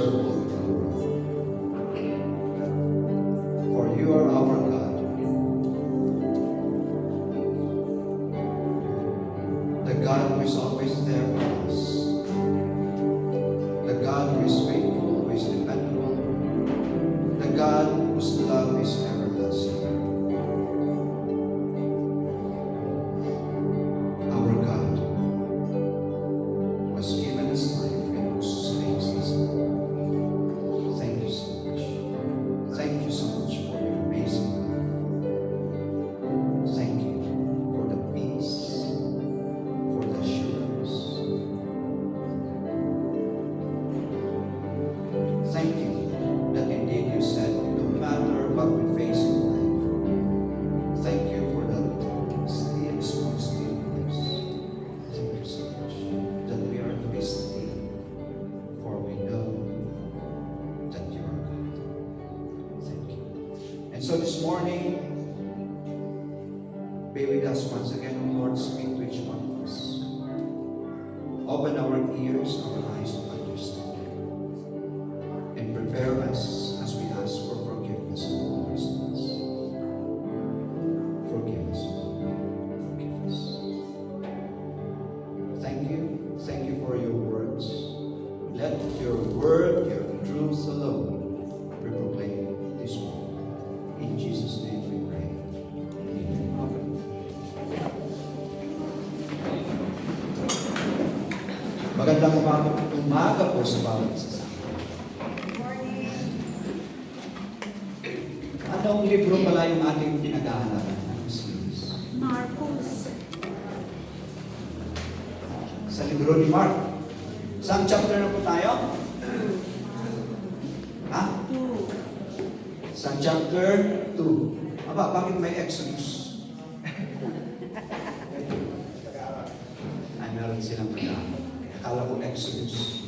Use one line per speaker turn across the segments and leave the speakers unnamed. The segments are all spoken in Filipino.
serve all the world. For you are our God. The God who is always there for us. The God who is faithful, who is dependable. The God whose love is everlasting. Our God was given us life and who sustains us. Thank you so much. Thank you so much for your amazing love. Thank you for the peace, for the assurance. Thank you that indeed you said, no matter what we face in life, thank you for that still small stillness. Thank you so much that we are to be still, for we know that you are God. Thank you. And so this morning, be with us once again, Lord. Speak to each one of us. Open our ears, our eyes to understand. And prepare us as we ask for forgiveness of all our sins. Forgive us, Lord. Forgive us. Thank you. Thank you for your words. Let your word, your truth alone be proclaimed this morning. In Jesus' name we pray. Amen. Magandang umaga po sa bawat isa sa atin. Anong libro pala yung ating pinag-aaralan? Anong series?
Marcos.
Sa libro ni Mark. Saan chapter na po tayo? Ha?
2.
Sa chapter 2. Aba, bakit may Exodus? Ay, meron silang pag-aaral. Akala ko Exodus.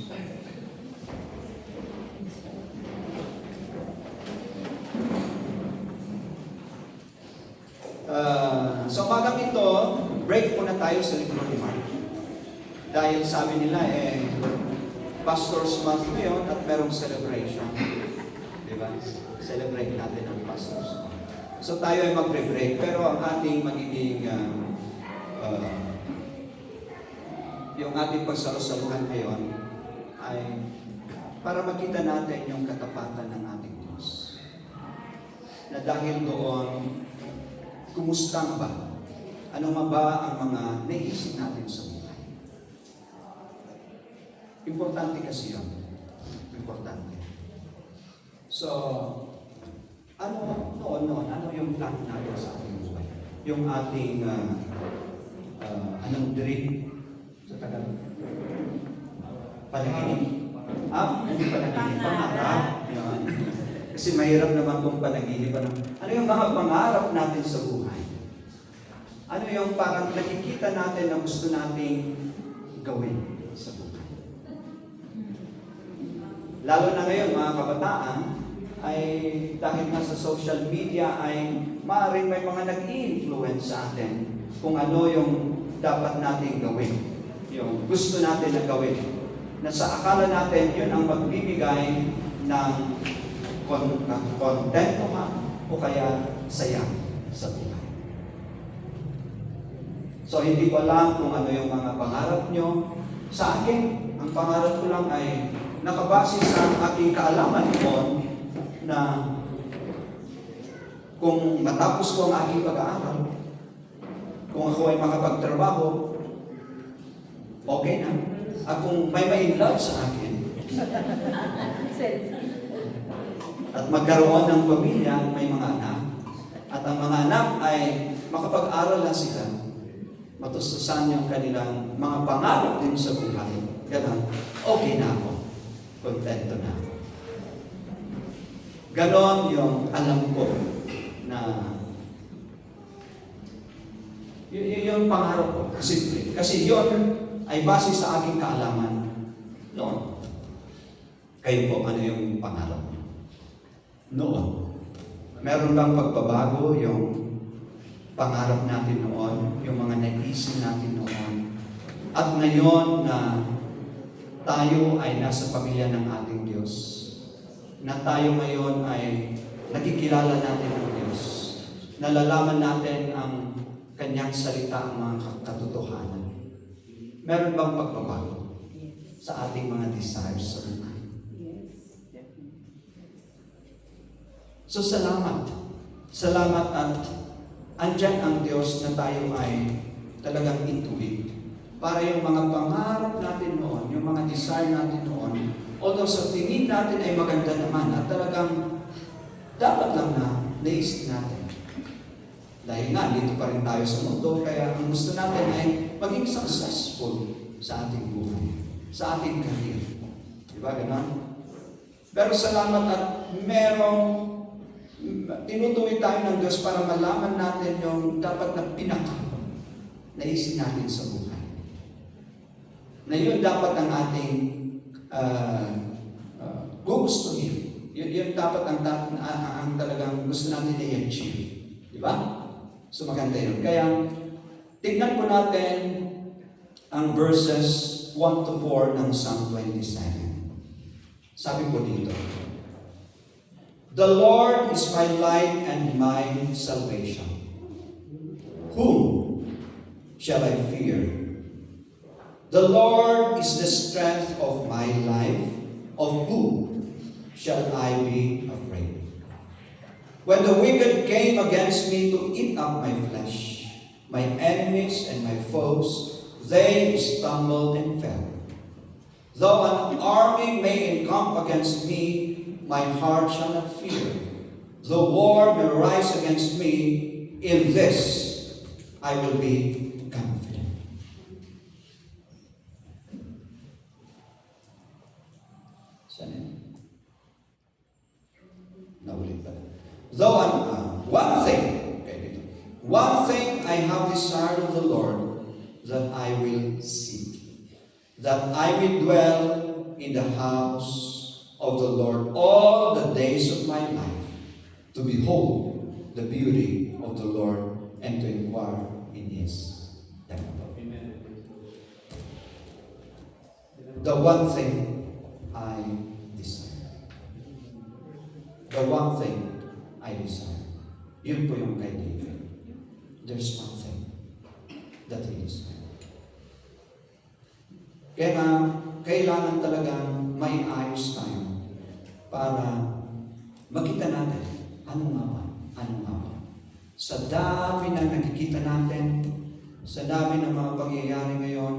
So umagang ito, break muna tayo sa libro ni Mark. Dahil sabi nila, Pastor's Month ngayon at merong celebration. Diba? Celebrate natin ang Pastor's Month. So tayo ay magre-break, pero ang ating magiging yung ating pagsalusaluhan ngayon ay para makita natin yung katapatan ng ating Diyos. Na dahil doon, kumusta nga ba? Ano nga ba ang mga naisip natin sa buhay? Importante kasi yun. Importante. So, ano yung plan natin sa ating buhay? Yung ating anong dream sa Tagalog? Panaginip. Hindi panaginip. Pangarap. Yan. Kasi mahirap naman kung panaginip. Ano yung mga pangarap natin sa buhay? Ano yung parang nakikita natin na gusto nating gawin sa buhay? Lalo na ngayon, mga kabataan, ay dahil nga sa social media ay maaaring may mga nag-i-influence sa atin kung ano yung dapat nating gawin. Yung gusto natin na gawin. Na sa akala natin, yun ang magbibigay ng kontento o kaya saya sa buhay. So, hindi ko alam kung ano yung mga pangarap nyo. Sa akin, ang pangarap ko lang ay nakabase sa aking kaalaman noon na kung matapos ko ang aking pag-aaral, kung ako ay makapagtrabaho, okay na. At kung may ma-inlove sa akin, at magkaroon ng pamilya, may mga anak, at ang mga anak ay makapag-aral na sila, matustusan yung kanilang mga pangarap din sa buhay. Ganun, okay na ako. Kontento na ako. Ganon yung alam ko na yung pangarap ko. Kasi yun ay base sa aking kaalaman noon. Kayo po, ano yung pangarap niyo? Noon. Meron bang pagbabago yung pangarap natin noon, yung mga naisip natin noon, at ngayon na tayo ay nasa pamilya ng ating Diyos. Na tayo ngayon ay nakikilala natin ang Diyos. Nalalaman natin ang Kanyang salita, ang mga katotohanan. Meron bang pagbabago sa ating mga desires sa buhay? So salamat. Salamat at andyan ang Diyos na tayo ay talagang ituwid. Para yung mga pangarap natin noon, yung mga desire natin noon, although sa tingin natin ay maganda naman at talagang dapat lang na naisip natin. Dahil nga, dito pa rin tayo sa mundo, kaya ang gusto natin ay maging successful sa ating buhay, sa ating career. Di ba, gano'n? Pero salamat at merong tinutuwid tayo ng Diyos para malaman natin yung dapat na naisip natin sa buhay. Na yun dapat ang ating gugustuhin. Yun dapat ang talagang gusto natin i-achieve. Di ba? So maganda yun. Kaya tignan po natin ang verses 1 to 4 ng Psalm 27. Sabi po dito, "The Lord is my light and my salvation. Whom shall I fear? The Lord is the strength of my life. Of whom shall I be afraid? When the wicked came against me to eat up my flesh, my enemies and my foes, they stumbled and fell. Though an army may encamp against me, my heart shall not fear. Though war may rise against me, in this I will be confident." Saan yun? Naulit pa. Though one thing I have desired of the Lord, that I will seek, that I may dwell in the house of the Lord all the days of my life, to behold the beauty of the Lord and to inquire in His temple. Amen. The one thing I desire. The one thing I desire. Yun po yung kay David. There's one thing that he desired. Kaya kailangan talagang may ayos tayo para makita natin ano nga ba. Sa dami na nakikita natin, sa dami ng mga pangyayari ngayon,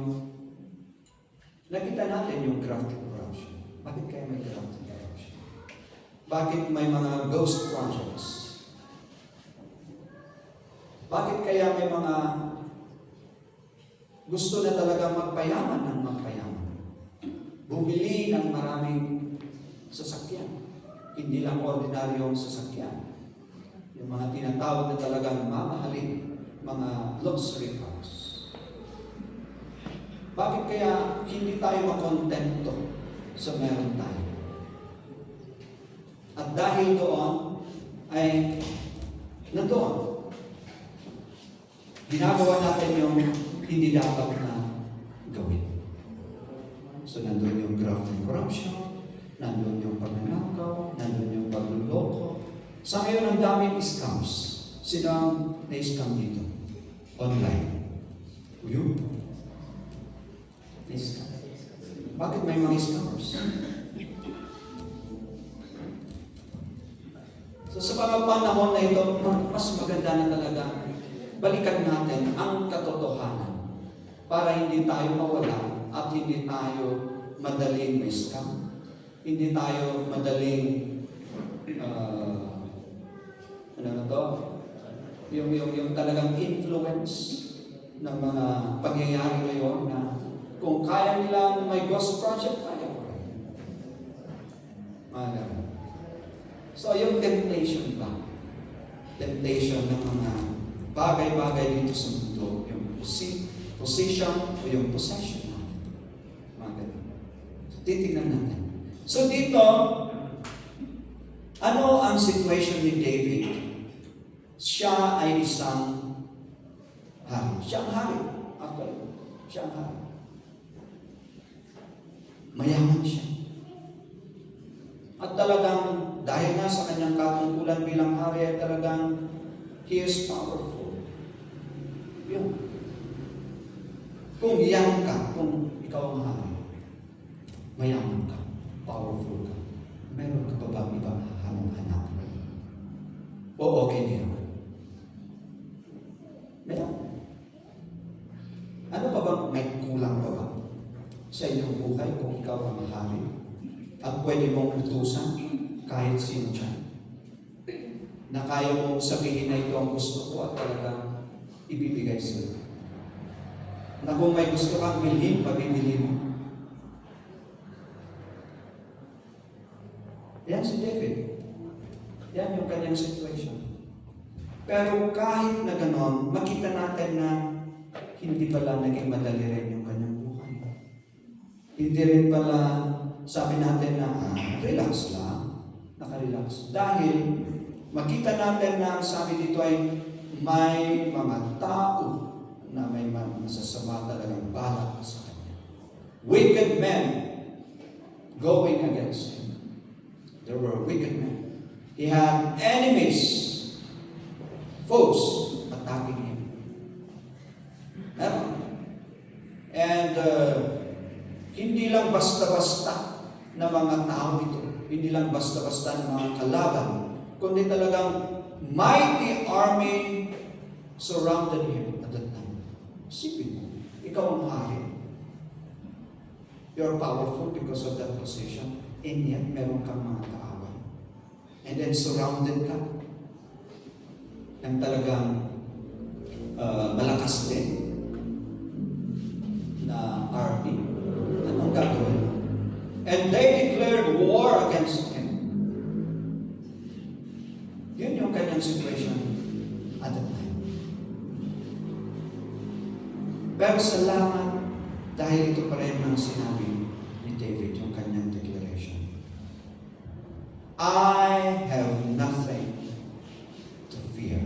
nakita natin yung graft and corruption. Bakit kaya may graft and corruption? Bakit may mga ghost projects? Bakit kaya may mga gusto na talaga magpayaman ng magpayaman? Bumili ng maraming sasakyan. Hindi lang ordinaryong sasakyan. Yung mga tinatawag na talagang mamahalin, mga luxury cars. Bakit kaya hindi tayo makontento sa meron tayo? At dahil doon, ay nandoon. Ginagawa natin yung hindi dapat na gawin. So nandun yung graft and corruption, nandun yung pagnanakaw, nandun yung pagluloko. Sa ngayon, ang daming scams. Sino ang na-scam dito? Online. Uyo? Na-scam. Bakit may mga scammers? So sa mga panahon na ito, mas maganda na talaga balikan natin ang katotohanan para hindi tayo mawala at hindi tayo madaling may scam. Hindi tayo madaling yung talagang influence ng mga pangyayari ngayon na kung kaya nilang may ghost project, kaya ko rin. So yung temptation ba? Temptation ng mga bagay-bagay dito sa mundo, yung position o yung possession natin. Mga ganun. So, titignan natin. So dito, ano ang situation ni David? Siya ay isang hari. Siya ang hari. Actually, siya ang hari. At talagang, dahil nga sa kanyang katungkulan bilang hari, ay talagang, He is powerful. Yun. Kung yan ka, kung ikaw ang hari, mayaman ka, powerful ka, meron ka pa ba ibang hanap-hanap? O okay niya? Meron. Ano pa bang may kulang pa ba sa inyong buhay kung ikaw ang hari? At pwede mong utusan kahit sino dyan. Na kaya mong sabihin na ito ang gusto ko at talagang ibibigay sa'yo. Na kung may gusto kang bilhin, pabibili mo. Yan si David. Yan yung kanyang situation. Pero kahit na ganon, makita natin na hindi pala naging madali rin yung kanyang buhay. Hindi rin pala sabi natin na relax lang, nakarelax. Dahil makita natin na sabi dito ay may mga tao na may masasama talagang balak sa kanya. Wicked men going against him. There were wicked men. He had enemies, foes attacking him. And hindi lang basta-basta na mga tao ito. Hindi lang basta-basta na mga kalaban. Kundi talagang mighty army surrounded him at that time. Isipin mo, ikaw ang hari. You're powerful because of that position. And yet, meron kang mga kaaway. And then surrounded ka ng talagang malakas din na army. Anong gagawin mo? And they declared war against him. Yun yung kanyang situation at that time. Pero salamat dahil ito pa rin ang sinabi ni David, yung kanyang declaration. I have nothing to fear.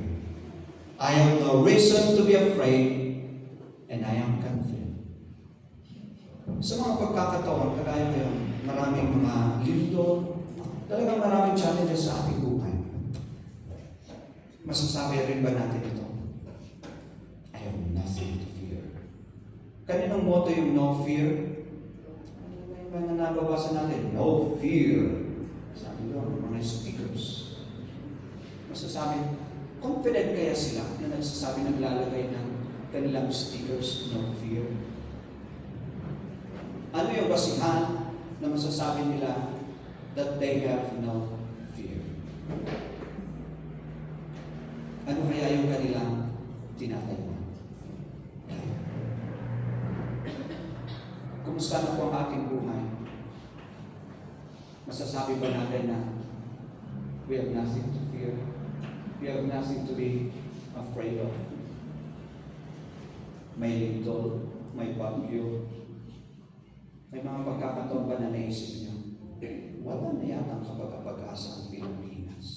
I have no reason to be afraid, and I am confident. Sa mga pagkakataon, kagaya ngayon, maraming mga lindol, talagang maraming challenges sa ating buhay. Masasabi rin ba natin ito? I have nothing to fear. Kaninong motto yung no fear? May mga nababasa natin, no fear. Sabi doon, mga speakers. Masasabi, confident kaya sila na nagsasabi, naglalagay ng kanilang stickers, no fear? Ano yung basihan na masasabi nila that they have no fear? Ano kaya yung kanilang tinatayo? Kumusta na po ang ating buhay? Masasabi ba natin na we have nothing to fear? We have nothing to be afraid of? May lindol, may bagyo, may mga pagkakataon ba na naisip niyo? Wala na yata kapag-asa ang Pilipinas.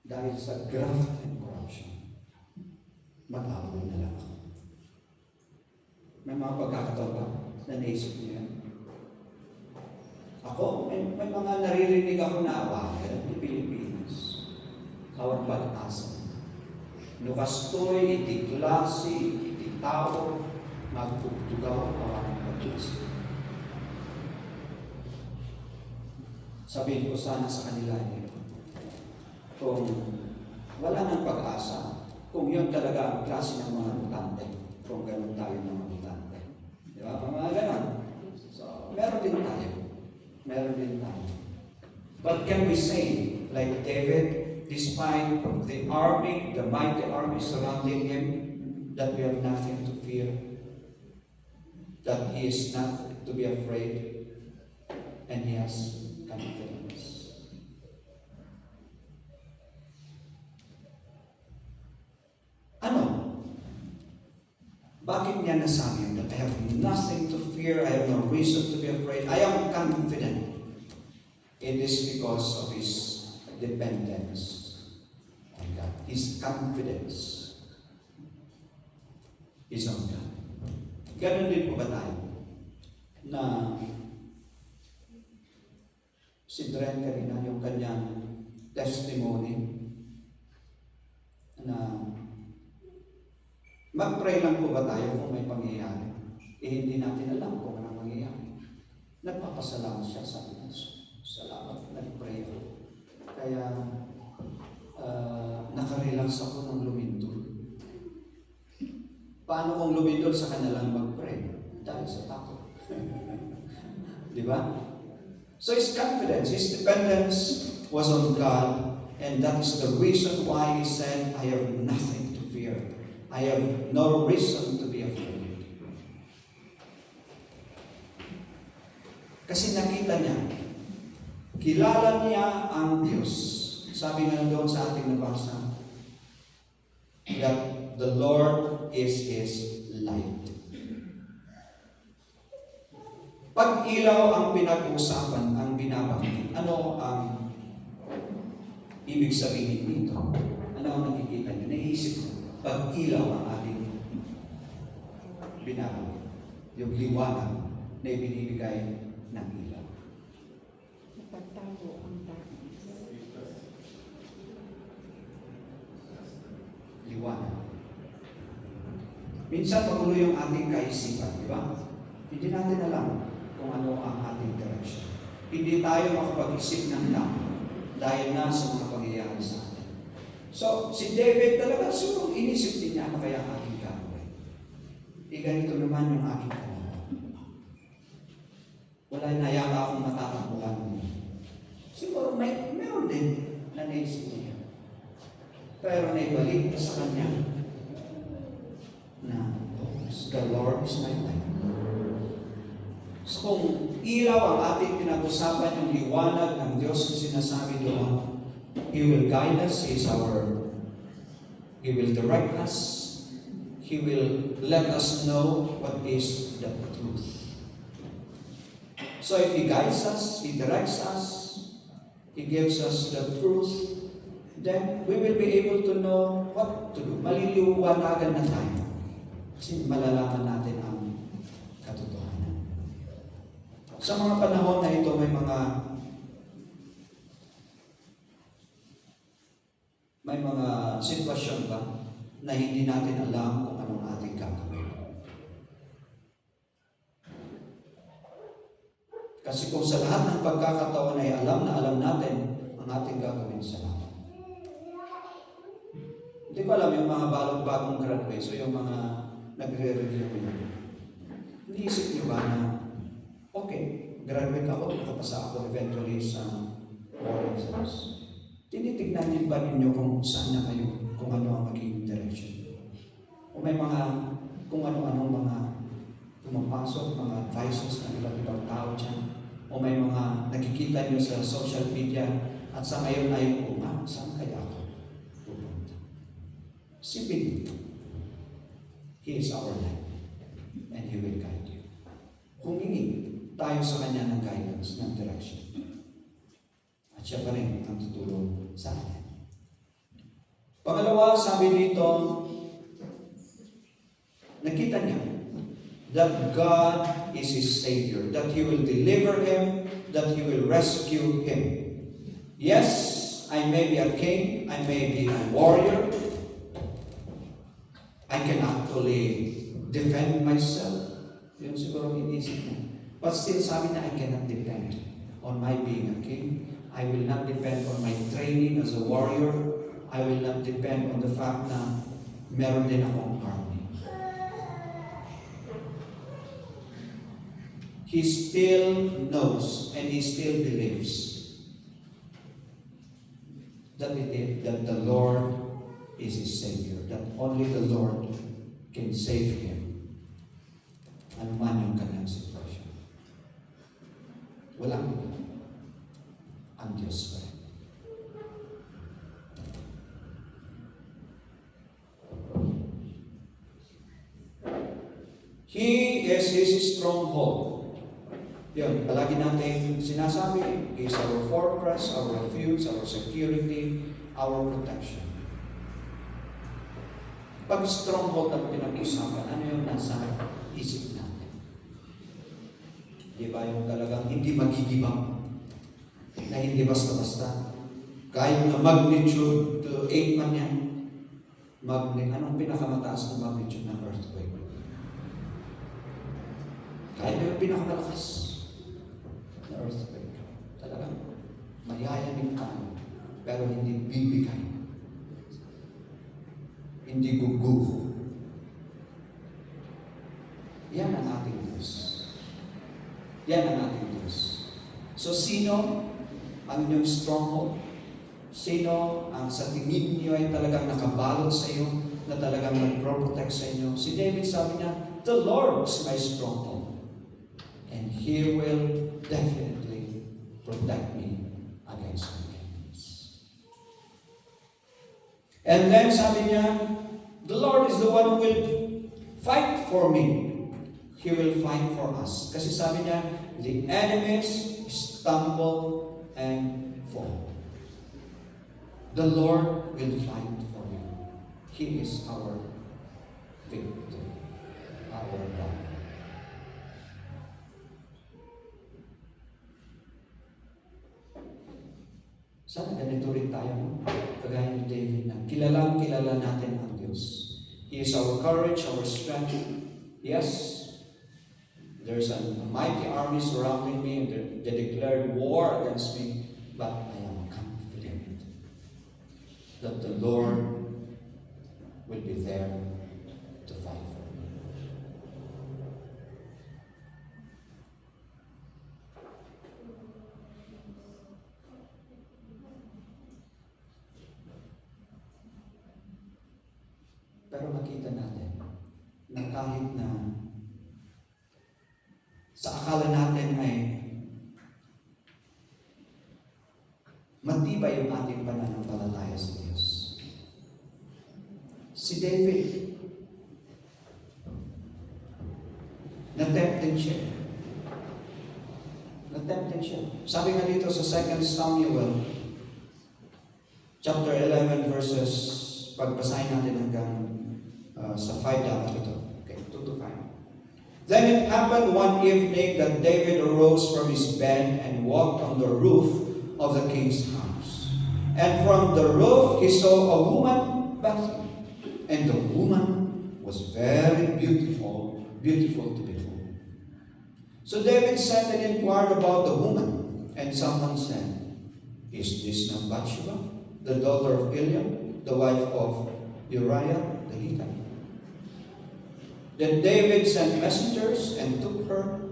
Dahil sa graft and corruption, matapon na lang ako. May mga pagkakataon ba na naisip niyo yan? Ako, may mga naririnig ako na awakan ng Pilipinas. Kawang pag-asa. Nukastoy, iti klase, iti tao, magpugtugaw, awakan ng pag-asa. Sabihin ko sana sa kanila kung wala nang pag-asa, kung yun talaga ang klase ng mga mutante, kung ganun tayo ng mga mutante. Di ba? Mga ganun. So, meron din tayo. Meron din tayo. But can we say, like David, despite the army, the mighty army surrounding him, that we have nothing to fear, that he is not to be afraid, and he has confidence. Ano? Bakit niya nasabi that I have nothing to fear, I have no reason to be afraid, I am confident? It is because of his dependence on God. His confidence is on God. Ganon din po ba tayo? Na si Dren kanina, yung kanyang testimony na mag-pray lang po ba tayo kung may pangyayari? Hindi natin alam kung anong mangyayari. Nagpapasalamat siya sa Diyos. Salamat, nag-pray ako. Kaya nakarelax ako ng lumindol. Paano kung lumindol sa kanilang mag-pray? Dahil sa takot. Di ba? So his confidence, his dependence was on God, and that is the reason why he said, I have nothing to fear. I have no reason to be afraid. Kasi nakita niya, kilala niya ang Diyos. Sabi nga doon sa ating nabasa, that the Lord is his light. Pag ilaw ang pinag-uusapan, ang binabanggit, ano ang ibig sabihin dito? Ano ang nakikita niyo? Naisip niyo, pag ilaw ang ating binabanggit, yung liwanag na ibinibigay ng ilaw.
Napagtago ang darkness.
Liwanag. Minsan magulo yung ating kaisipan, di ba? Hindi natin alam kung ano ang ating direction. Hindi tayo makapag-isip ng tama dahil na sa mga pangyayari sa atin. So, si David talaga, siguro inisip din niya, ano kaya ang aking gagawin? Ganito naman yung aking kalaban. Wala na yata akong matatakbuhan. Siguro meron din na naisip niya. Pero naibalik sa kanya na the Lord is my light. So kung ilaw ang ating pinag-usapan, yung liwanag ng Diyos na sinasabi doon, He will guide us, He will direct us, He will let us know what is the truth. So if He guides us, He directs us, He gives us the truth, then we will be able to know what to do. Maliliwanagan na tayo. Kasi malalaman natin ang katotohanan. Sa mga panahon na ito, may mga sitwasyon ba na hindi natin alam kung anong ating gagawin. Kasi kung sa lahat ng pagkakataon ay alam na alam natin ang ating gagawin sa lahat. Hindi ko alam yung mga bagong graduates o yung mga nagre-review nyo. Iniisip nyo ba na, okay, graduate ako, nakapasa ako eventually sa board exams. Tinitignan din ba ninyo kung saan na kayo, kung ano ang magiging direction? O may mga, kung ano-anong mga pumapasok, mga advices ng iba't-ibang tao dyan. O may mga nakikita nyo sa social media at sa ngayon ay, saan kaya ako pupunta? Sipin, He is our light and He will guide you. Humingi tayo sa Kanya ng guidance, ng direction. At siya pa rin ang tutulong sa atin. Pangalawa, sabi dito, nakita niya that God is his Savior, that He will deliver him, that He will rescue him. Yes, I may be a king, I may be a warrior, I can actually defend myself. Yun siguro inisip niya. But still, sabi niya, I cannot depend on my being a king. I will not depend on my training as a warrior. I will not depend on the fact na meron din akong army. He still knows and he still believes that the Lord is his Savior, that only the Lord can save him. Ano man yung kanyang sitwasyon. Walang iba. Ang Diyos pa rin. He is his stronghold. Yun, palagi natin sinasabi, He is our fortress, our refuge, our security, our protection. Pag stronghold ang pinag-usapan, ano yung nasa isip natin? Di ba yung talagang hindi magigibang? na hindi basta-basta. Kahit na magnitude 8 man yan, anong pinakamataas na magnitude ng earthquake? Kahit na yung pinakamalakas na earthquake, talagang mayayanig ka, pero hindi bibigay. Hindi guguho. Yan ang ating Diyos. Yan ang ating Diyos. So, sino ang inyong stronghold? Sino ang sa tingin niyo ay talagang nakabalot sa iyo, na talagang nag-protect sa inyo? Si David sabi niya, "The Lord is my stronghold, and He will definitely protect me against my enemies." And then sabi niya, "The Lord is the one who will fight for me." He will fight for us. Kasi sabi niya, the enemies stumble and fall. The Lord will fight for you. He is our victor, our God. Sana ganito rin tayo, no? Kagaya ni David na kilala natin ang Diyos. He is our courage, our strength. Yes, there's a mighty army surrounding me, and they declared war against me, but I am confident that the Lord will be there to fight for me. Pero makita natin na kahit na sa akala natin ay matibay yung ating pananampalataya sa Diyos. Si David, na-tempted siya. Na-tempted siya. Sabi nga dito sa 2 Samuel, chapter 11, verses, pagbasahin natin hanggang sa 5 dapat ito. Okay, 2 to 5. Then it happened one evening that David arose from his bed and walked on the roof of the king's house. And from the roof he saw a woman bathing. And the woman was very beautiful to behold. So David sent and inquired about the woman. And someone said, "Is this not Bathsheba, the daughter of Eliam, the wife of Uriah the Hittite?" Then David sent messengers and took her,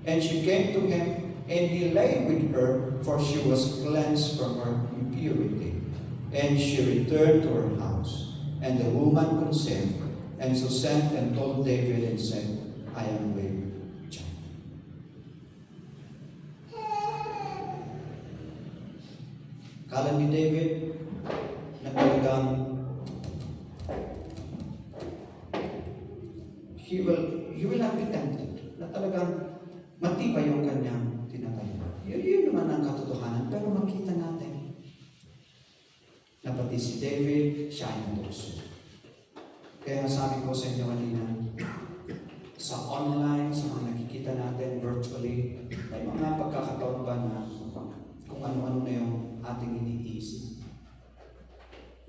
and she came to him, and he lay with her, for she was cleansed from her impurity. And she returned to her house, and the woman conceived, and so sent and told David and said, "I am with child." Kala ni David na talagang he will not be tempted. Na talagang matibay yung kanyang tinatayo. Yun naman ang katotohanan. Pero makita natin na pati si David, siya ay natuso. Kaya sabi ko sa inyo kanina, sa online, sa mga nakikita natin virtually, may mga pagkakataon ba na kung ano-ano na yung ating iniisip.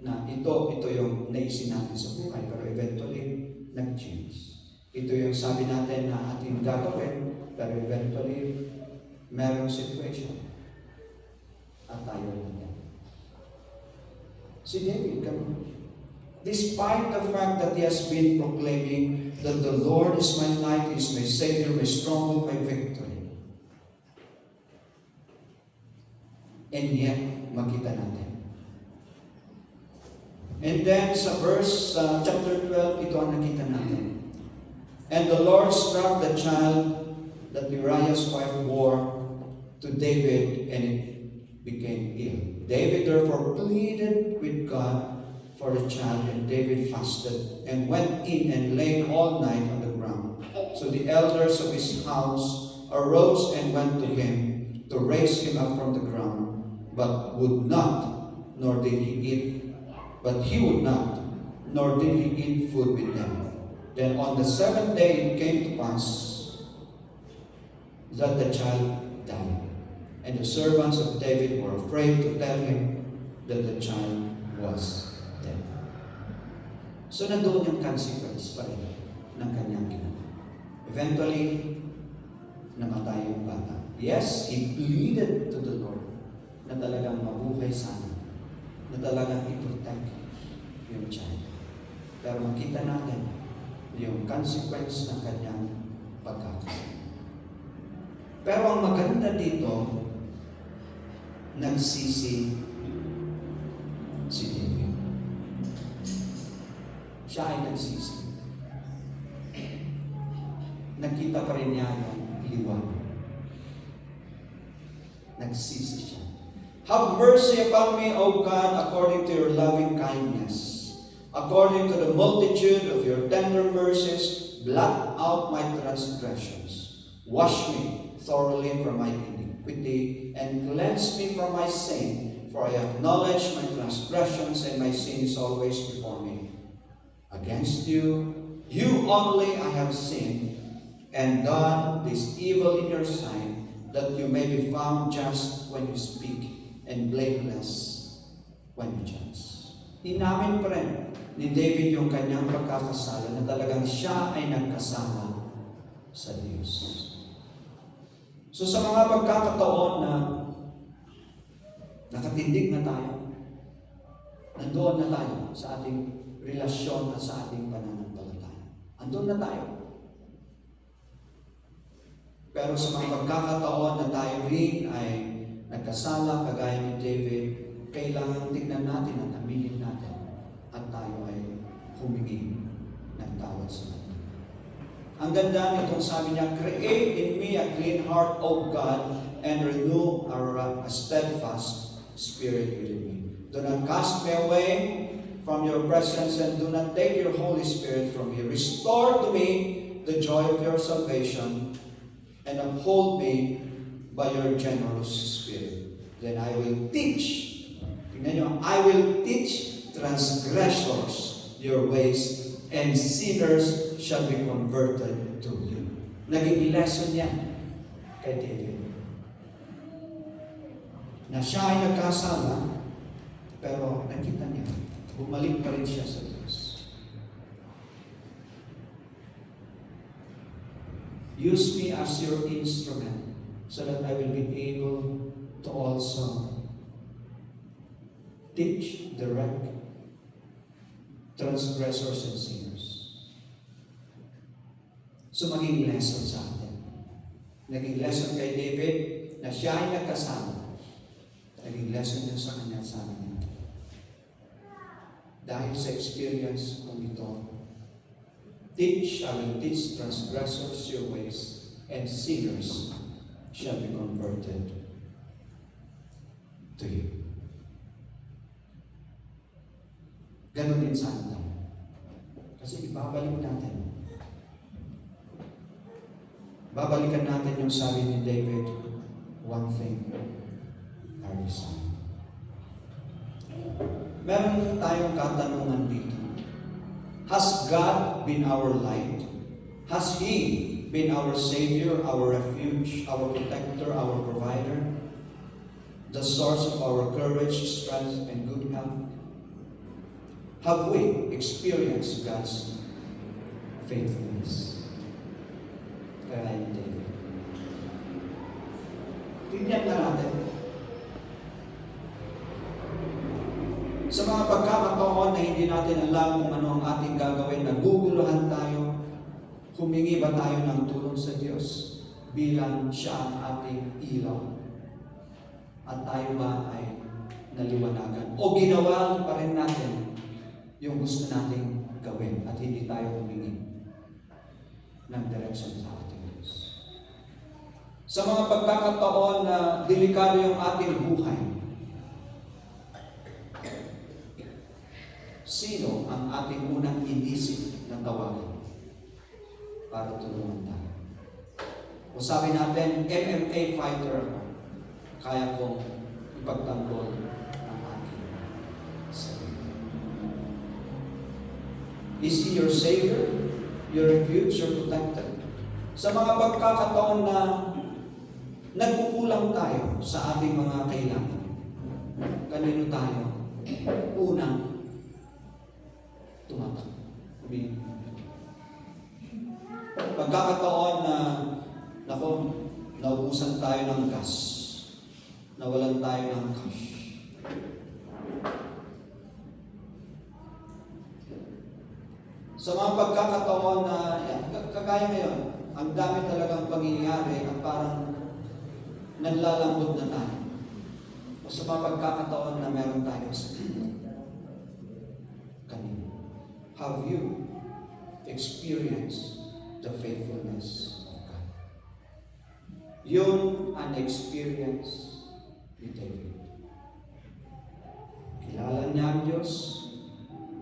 Na ito yung naisip natin sa buhay, pero eventually, nag-change. Ito yung sabi natin na ating gagawin, pero eventually, merong situation. At tayo lang yan. Si David, despite the fact that he has been proclaiming that the Lord is my light, He is my Savior, my stronghold, my victory. And yet, makita natin. And then sa verse, chapter 12, ito ang nakita natin. "And the Lord struck the child that Uriah's wife bore to David, and it became ill. David therefore pleaded with God for the child, and David fasted and went in and lay all night on the ground. So the elders of his house arose and went to him to raise him up from the ground, but would not, nor did he eat. But he would not, nor did he eat food with them. Then on the 7th day it came to pass that the child died. And the servants of David were afraid to tell him that the child was dead. So nandoon yung consequence pa rin ng kanyang ginawa. Eventually, namatay yung bata. Yes, he pleaded to the Lord na talagang mabuhay sana, na talagang i-protect yung child. Pero makita natin yung consequence ng kanyang pagkakasala. Pero ang maganda dito, nagsisi si David. Siya ay nagsisi. Nakita pa rin niya yung liwanag. Nagsisi siya. Have mercy upon me, O God, according to your loving kindness. According to the multitude of your tender mercies, blot out my transgressions. Wash me thoroughly from my iniquity, and cleanse me from my sin, for I acknowledge my transgressions, and my sin is always before me. Against you, you only I have sinned, and done this evil in your sight, that you may be found just when you speak, and blameless when you judge. Inamin pa rin ni David yung kanyang pagkakasala na talagang siya ay nagkasala sa Diyos. So sa mga pagkakataon na nakatindig na tayo, nandoon na tayo sa ating relasyon at sa ating pananampalataya. Andun na tayo. Pero sa mga pagkakataon na tayo rin ay nagkasala kagaya ni David, kailangan tignan natin at aminin natin at tayo ay humingi ng tawad sa natin. Ang ganda nitong sabi niya, create in me a clean heart, O God, and renew a steadfast spirit within me. Do not cast me away from your presence, and do not take your Holy Spirit from me. Restore to me the joy of your salvation, and uphold me by your generous spirit. Then I will teach, tingnan nyo, I will teach transgressors your ways, and sinners shall be converted to you. Naging lesson yan kay David. Na siya ay nagkasala, pero nakita niya, bumalik pa rin siya sa Diyos. Use me as your instrument so that I will be able to also teach, direct transgressors and sinners. So maging lesson sa atin. Naging lesson kay David na siya ay nagkasama. Naging lesson niya sa kanya sa amin. Dahil sa experience kong ito, I will teach transgressors your ways, and sinners shall be converted to you. Ganon din sa atin. Kasi ibabalik natin. Babalikan natin yung sabi ni David, one thing I desire. Meron tayong katanungan dito. Has God been our light? Has He been our Savior, our refuge, our protector, our provider? The source of our courage, strength, and good health? Have we experienced God's faithfulness? Kaya yung David. Tingnan na natin. Sa mga pagkakataon na hindi natin alam kung ano ang ating gagawin, naguguluhan tayo, humingi ba tayo ng tulong sa Diyos bilang Siya ang ating ilaw? At tayo ba ay naliwanagan? O ginawa pa rin natin yung gusto nating gawin at hindi tayo humingi ng direksyon sa ating Diyos? Sa mga pagkakataon na delikado yung ating buhay, sino ang ating unang inisip na tawagin para tulungan tayo? O sabi natin, MMA fighter ako, kaya kong ipagtanggol ang aking sarili. Is He your Savior, your refuge, your protector? Sa mga pagkakataon na nagkukulang tayo sa ating mga kailangan. Kanino tayo? Unang tumatak. Pagkakataon na, naubusan tayo ng gas, nawalan tayo ng cash. Sa mga pagkakataon na, kagaya ngayon, ang dami talagang pangyayari at parang nanlalambot na tayo. O sa mga pagkakataon na meron tayong sakit. Kanina. Have you experienced the faithfulness of God? Yun ang experience ni David. Kilala niya ang Diyos,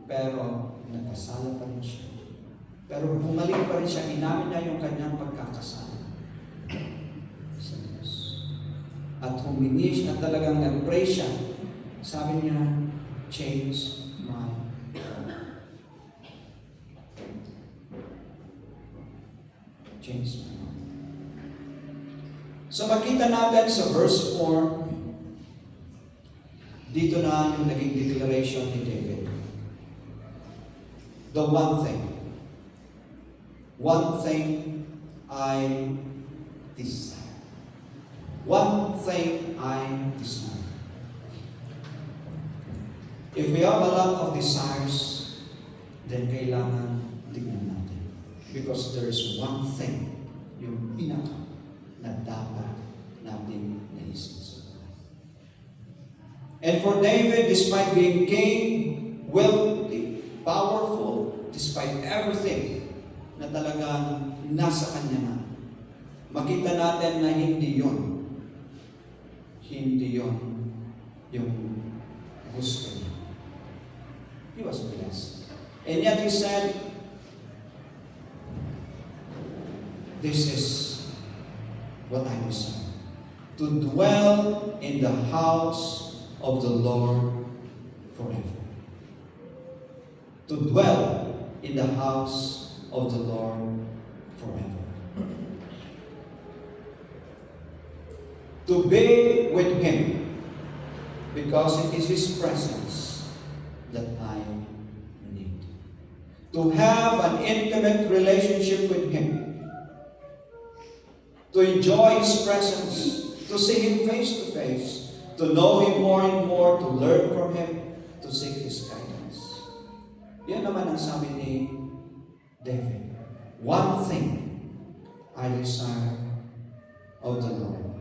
pero nagkasala pa rin siya. Pero bumalik pa rin siya, inamin niya yung kanyang pagkakasala sa Diyos. At humingi siya, talagang nag-pray siya. Sabi niya, change my heart. Change my heart. So makita natin sa verse 4, dito na yung naging declaration ni David. The one thing I desire. One thing I desire. If we have a lot of desires, then kailangan tignan natin. Because there is one thing, yung pinaka na dapat natin naisip sa buhay. And for David, despite being king, wealthy, powerful, despite everything na talagang nasa kanya na, makita natin na hindi yon yung gusto niya. He was blessed. And yet he said, this is what I desire. To dwell in the house of the Lord forever. To dwell in the house of the Lord forever. To be with Him, because it is His presence that I need. To have an intimate relationship with Him. To enjoy His presence. To see Him face to face. To know Him more and more. To learn from Him. To seek His guidance. Yan naman ang sabi ni David. One thing I desire of the Lord.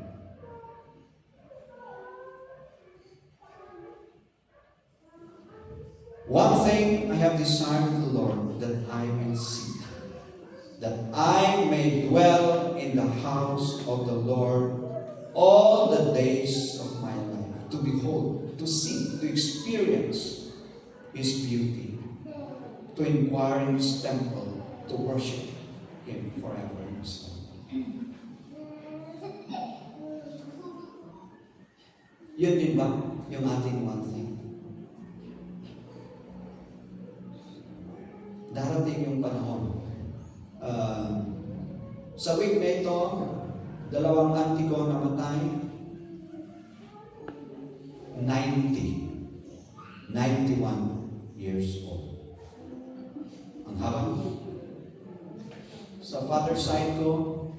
One thing I have desired of the Lord, that I may seek, that I may dwell in the house of the Lord all the days of my life, to behold, to see, to experience His beauty, to inquire in His temple, to worship Him forever and so. Yun din ba yung ating one thing? Darating yung panahon. Sa week na ito, 2 auntie ko namatay. 91 years old. Ang haba. Sa father side ko,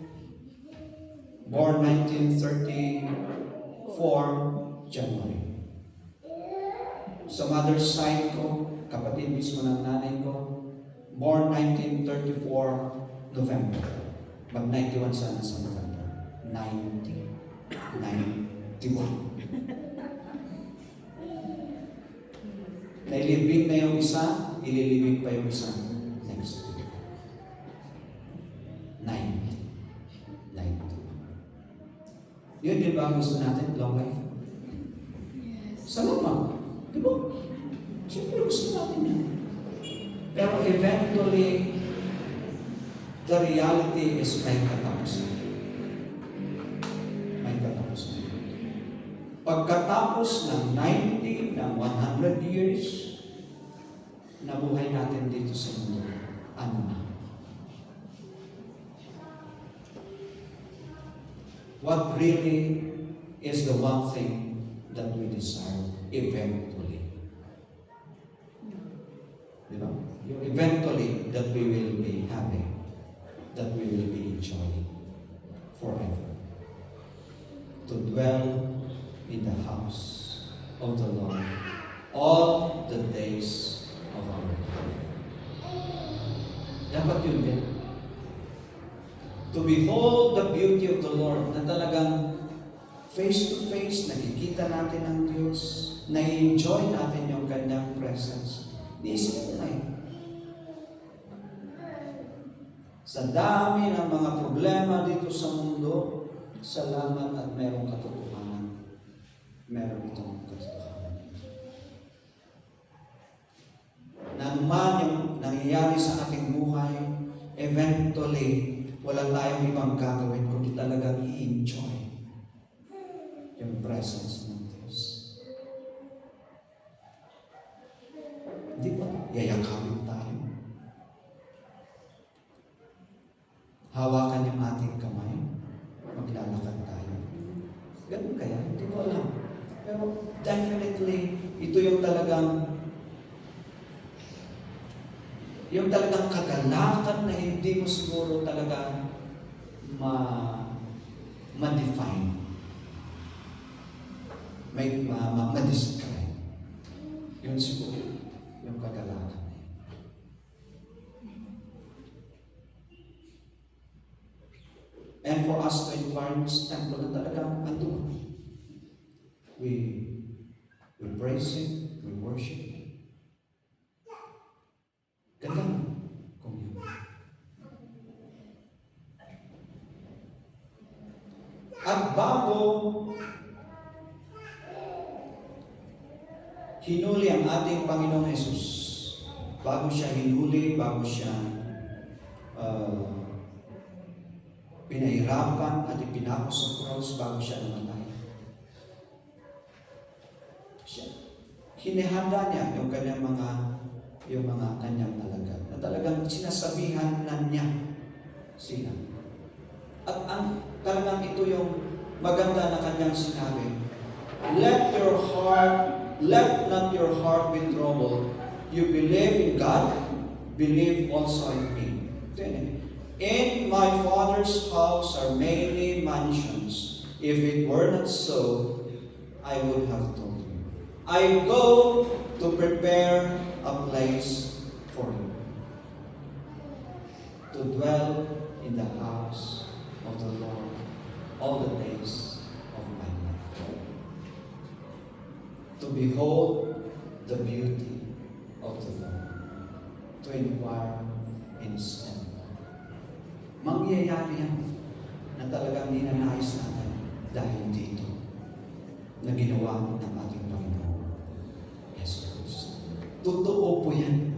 born 1934 January. Sa mother side ko, kapatid mismo ng nanay ko, born 1934 November. Mag-91 sana sa November. 91. Nailibing na yung isa, ililibing pa yung isa next week. 90. Yun din ba ang gusto natin? Long life? Salamat. Di ba? Siyempre gusto natin yan. Pero eventually, the reality is may katapusan. May katapusan. Pagkatapos ng 90, ng 100 years, na buhay natin dito sa mundo, ano na? what really is the one thing that we desire eventually. You know, eventually that we will be having, that we will be enjoying forever. To dwell in the house of the Lord all the days of our life. Dapat yun din. To behold the beauty of the Lord, na talagang face to face, nakikita natin ang Diyos, na-enjoy natin yung Kanyang presence. Iisipin na yun. Sa dami ng mga problema dito sa mundo, salamat at merong katotohanan. Meron itong katotohanan. Na naman yung nangyayari sa ating buhay, eventually, wala tayong ibang gagawin kundi talagang i-enjoy yung presence ng Diyos. Di ba? Yayakapin tayo. Hawakan yung ating kamay. Maglalakad tayo. Ganun kaya? Hindi ko alam. Pero definitely, ito yung talagang kagalakan na hindi mo siguro talaga ma-define. Ma-describe. Yun siguro yung kagalakan. And for us to inquire in this temple na talagang andun. We praise Him, we worship Him. Ganda kung yun. At bago hinuli ang ating Panginoong Hesus, bago siya hinuli, bago siya pinahirapan at ipinako sa cross, bago siya namatay, hinihanda niya yung kanyang mga kanyang alagad na talagang sinasabihan na niya sila. At talagang ito yung maganda na kanyang sinabi, let not your heart be troubled. You believe in God, believe also in me. In my Father's house are many mansions. If it were not so, I would have told you. I go to prepare a place for you, to dwell in the house of the Lord all the days of my life, to behold the beauty of the Lord, to inquire in His temple. Mangyayari yan na talagang ninanais natin dahil dito na ginawa ng ating Panginoon Yesus Cristo. Totoo po yan.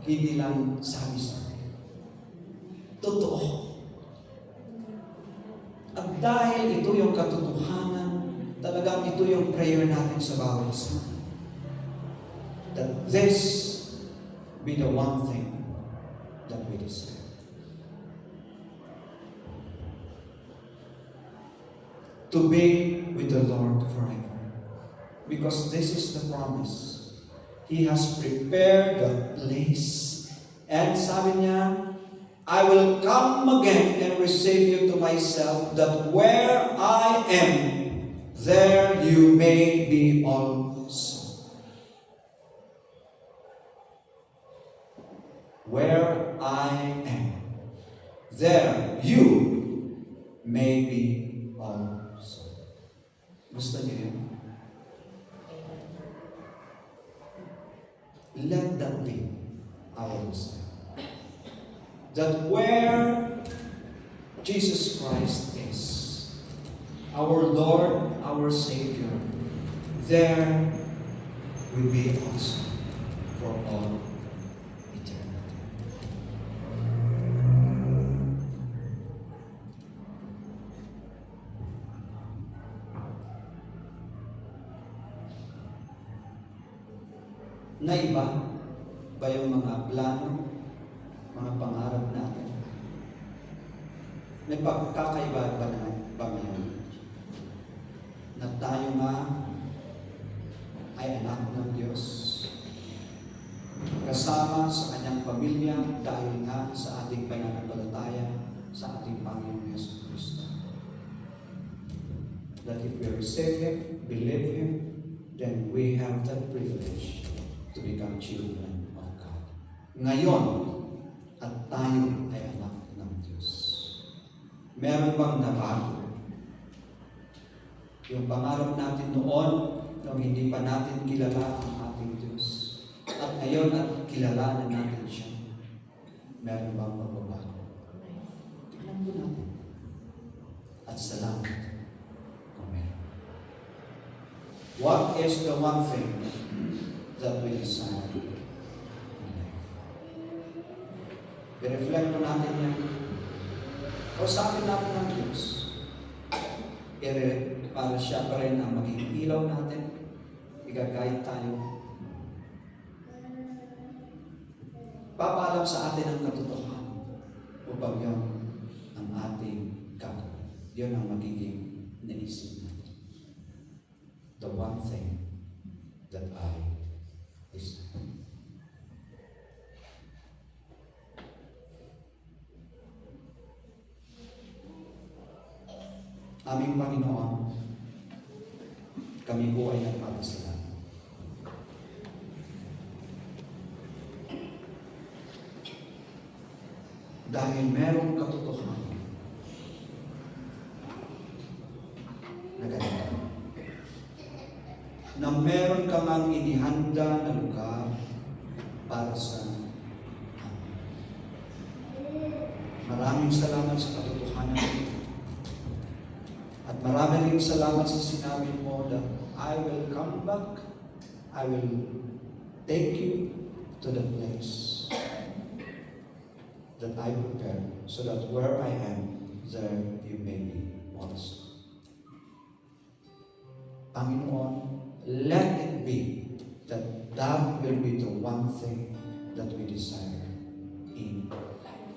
Hindi lang sabi-sabi. Totoo. At dahil ito yung katotohanan, talagang ito yung prayer natin sa bawat isa. That this be the one thing that we desire. To be with the Lord forever. Because this is the promise. He has prepared the place. And sabi niya, I will come again and receive you to myself, that where I am, there you may be also. Where I am, there you may be also. Gusto niyo yun? Let that be our desire. That where Jesus Christ is, our Lord, our Savior, there will be also for all eternity. Naiba ba yung mga plano, mga pangarap natin? May pagkakaiba ba yan dahil nga sa ating pananampalataya sa ating Panginoong Yesu Cristo. That if we receive Him, believe Him, then we have that privilege to become children of God. Ngayon, at tayo ay anak ng Diyos. Meron bang nabago? Yung pangarap natin noon, nung hindi pa natin kilala ang ating Diyos. At ngayon at kilala na natin siya. Meron bang magbabago? Tingnan po natin. At salamat kung meron. What is the one thing that we desire in life? I-reflect po natin yan. O sa akin natin ng Diyos. Para siya pa rin ang maging ilaw natin. Igagayad tayo. Papaalam sa atin ang katotohanan upang yun ang ating gagawin. Yun ang magiging naisip natin. The one thing that I desire. Aming Panginoon, kami po ay nagpapasalamat. Dahil merong katotohanan na ganito, na meron ka mang inihanda na lugar para sa amin. Maraming salamat sa katotohanan ito. At maraming salamat sa sinabi mo that I will come back, I will take you to the place that I prepared, so that where I am, there you may be also. Panginoon, let it be that that will be the one thing that we desire in life.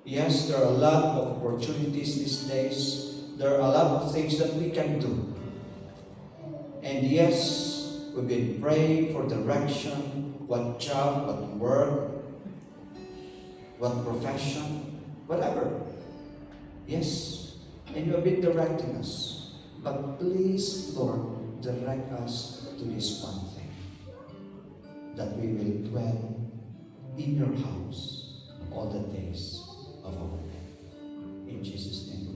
Yes, there are a lot of opportunities these days. There are a lot of things that we can do. And yes, we've been praying for direction, what job, what work, what profession, whatever. Yes, and you have been directing us. But please, Lord, direct us to this one thing, that we will dwell in your house all the days of our life. In Jesus' name.